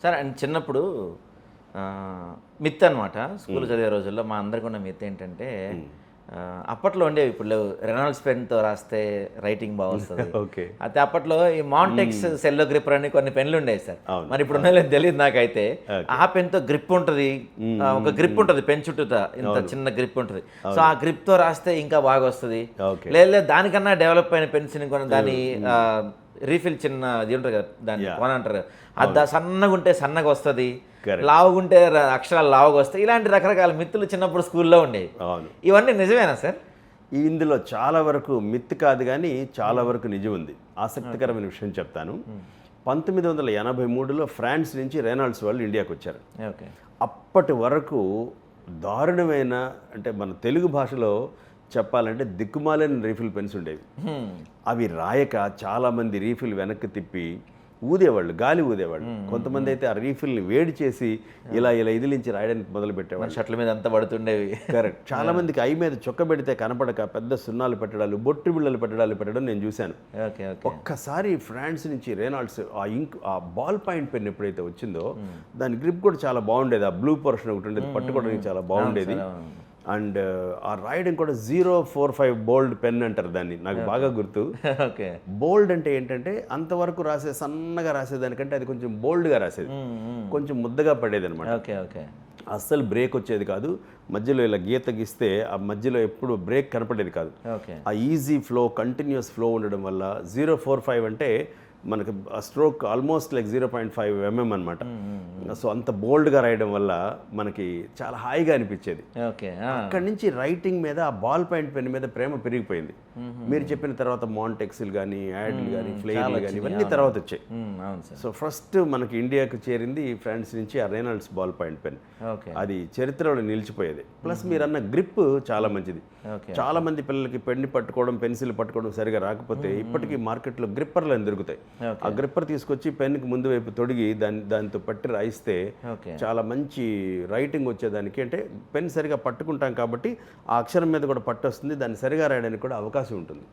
Sir and చిన్నప్పుడు myth అనమాట school చదివే రోజుల్లో మా అందరికి ఉన్న మిత్ ఏంటంటే అప్పట్లో ఉండేవి ఇప్పుడు లేవు. రెనాల్డ్స్ పెన్తో రాస్తే రైటింగ్ బాగా వస్తుంది. ఓకే. అయితే అప్పట్లో ఈ మాంటెక్స్ సెల్లో గ్రిప్పర్ అని కొన్ని పెన్లు ఉండేవి సార్. అవును. మరి ఇప్పుడు ఉన్నది తెలియదు నాకైతే. ఆ పెన్తో గ్రిప్ ఉంటుంది, ఒక గ్రిప్ ఉంటుంది పెన్ చుట్టూతా ఇంత చిన్న గ్రిప్ ఉంటుంది. సో ఆ గ్రిప్తో రాస్తే ఇంకా బాగా వస్తుంది. ఓకే. లేదు దానికన్నా డెవలప్ అయిన పెన్స్ని కొన్ని దాని రీఫిల్ చిన్న అది ఉంటుంది కదా, దాన్ని కోన అంటారు. అది సన్నగా ఉంటే సన్నగా వస్తుంది, Correct. లావుగుంటే అక్షరాలు లావుగా వస్తాయి. ఇలాంటి రకరకాల మిత్తులు చిన్నప్పుడు స్కూల్లో ఉండేవి. అవును. ఇవన్నీ నిజమేనా సార్? ఇందులో చాలా వరకు మిత్ కాదు కానీ చాలా వరకు నిజం ఉంది. ఆసక్తికరమైన విషయం చెప్తాను. 1983లో ఫ్రాన్స్ నుంచి రెనాల్డ్స్ వాళ్ళు ఇండియాకి వచ్చారు. ఓకే. అప్పటి వరకు దారుణమైన, అంటే మన తెలుగు భాషలో చెప్పాలంటే దిక్కుమాలని రీఫిల్ పెన్స్ ఉండేవి. అవి రాయక చాలామంది రీఫిల్ వెనక్కి తిప్పి ఊదేవాళ్ళు, గాలి ఊదేవాళ్ళు. కొంతమంది అయితే ఆ రీఫిల్ని వేడి చేసి ఇలా ఇలా ఇదిలించి రాయడానికి మొదలు పెట్టేవాళ్ళు. షర్ట్ల మీద అంతా పడుతుండేవి. కరెక్ట్. చాలా మందికి ఐ మీద చొక్క పెడితే కనపడక పెద్ద సున్నాలు పెట్టడాలు, బొట్టు బిళ్ళలు పెట్టడం నేను చూశాను. ఓకే. ఓకే. ఒక్కసారి ఫ్రాన్స్ నుంచి రెనాల్డ్స్ ఆ బాల్ పాయింట్ పెన్ ఎప్పుడైతే వచ్చిందో దాని గ్రిప్ కూడా చాలా బాగుండేది. ఆ బ్లూ పోర్షన్ ఒకటి ఉండేది, పట్టుకోవడానికి చాలా బాగుండేది. అండ్ ఆ రాయడం కూడా 045 బోల్డ్ పెన్ అంటారు దాన్ని, నాకు బాగా గుర్తు. ఓకే. బోల్డ్ అంటే ఏంటంటే అంతవరకు సన్నగా రాసేదానికంటే అది కొంచెం బోల్డ్గా రాసేది, కొంచెం ముద్దగా పడేది అనమాట. ఓకే. ఓకే. అస్సలు బ్రేక్ వచ్చేది కాదు. మధ్యలో ఇలా గీత గీస్తే ఆ మధ్యలో ఎప్పుడు బ్రేక్ కనపడేది కాదు. ఓకే. ఆ ఈజీ ఫ్లో, కంటిన్యూస్ ఫ్లో ఉండడం వల్ల 045 అంటే మనకి ఆ స్ట్రోక్ ఆల్మోస్ట్ లైక్ 0.5 mm అనమాట. సో అంత బోల్డ్గా రాయడం వల్ల మనకి చాలా హాయిగా అనిపించేది. ఓకే. అక్కడి నుంచి రైటింగ్ మీద ఆ బాల్ పాయింట్ పెన్ మీద ప్రేమ పెరిగిపోయింది. మీరు చెప్పిన తర్వాత మాంటెక్స్లు కానీ, యాడ్లు కానీ, ఫ్లెయిర్లు కానీ ఇవన్నీ తర్వాత వచ్చాయి. అవును సార్. సో ఫస్ట్ మనకి ఇండియాకు చేరింది ఫ్రాన్స్ నుంచి ఆ Reynolds ball point pen. Okay. అది చరిత్రలో నిలిచిపోయేది. ప్లస్ మీరు అన్న గ్రిప్ చాలా మంచిది. ఓకే. చాలా మంది పిల్లలకి పెన్ని పట్టుకోవడం, పెన్సిల్ పట్టుకోవడం సరిగా రాకపోతే ఇప్పటికీ మార్కెట్లో గ్రిప్పర్లు అని దొరుకుతాయి. ఆ గ్రిప్పర్ తీసుకొచ్చి పెన్కి ముందు వైపు తొడిగి దాంతో పట్టి రాయిస్తే ఓకే. చాలా మంచి రైటింగ్ వచ్చేదానికి, అంటే పెన్ సరిగా పట్టుకుంటాం కాబట్టి ఆ అక్షరం మీద కూడా పట్టు వస్తుంది, దాన్ని సరిగా రాయడానికి కూడా అవకాశం ఉంటుంది.